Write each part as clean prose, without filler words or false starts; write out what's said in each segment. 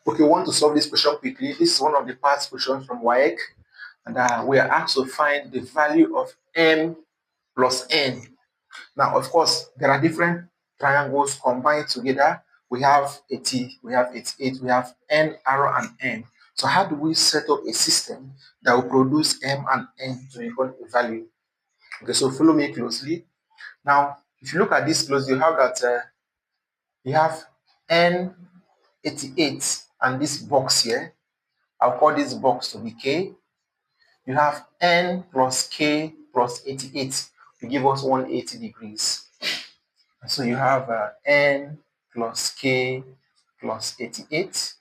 Okay, we want to solve this question quickly. This is one of the past questions from WAEC, and we are asked to find the value of m plus n. Now, of course, there are different triangles combined together. We have 80, we have 88, we have n arrow and n. So how do we set up a system that will produce m and n to equal a value? Okay, so follow me closely. Now, if you look at this closely, you have that you have n88 and this box here. I'll call this box to be k. You have n plus k plus 88 to give us 180 degrees. So you have n plus k plus 88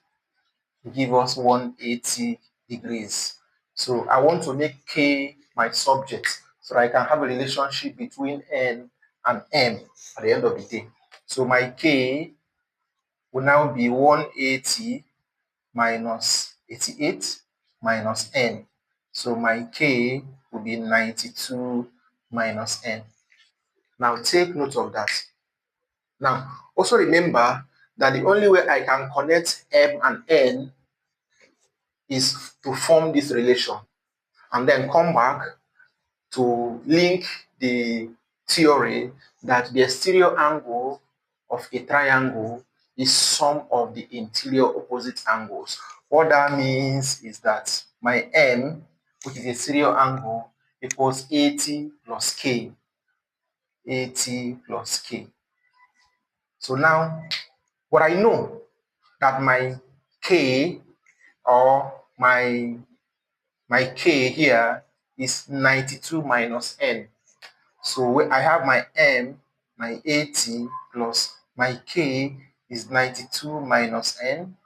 to give us 180 degrees. So I want to make k my subject so that I can have a relationship between n and m at the end of the day. So my k will now be 180 minus 88 minus n. So my k will be 92 minus n. Now take note of that. Now also remember that the only way I can connect m and n is to form this relation and then come back to link the theory that the exterior angle of a triangle is sum of the interior opposite angles. What that means is that my m, which is a exterior angle, equals 80 plus k. 80 plus k. So now, what I know that my k or my k here is 92 minus n. So I have my m, my 80 plus my k is 92 minus n.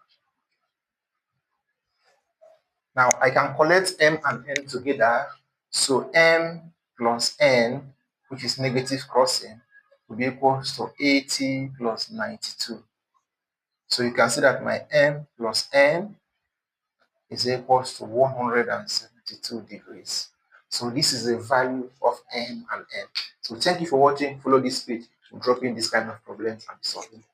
Now I can collect m and n together. So m plus n, which is negative crossing, will be equal to 80 plus 92. So you can see that my m plus n is equal to 172 degrees. So this is the value of m and n. So thank you for watching. Follow this page to drop in this kind of problems and solving.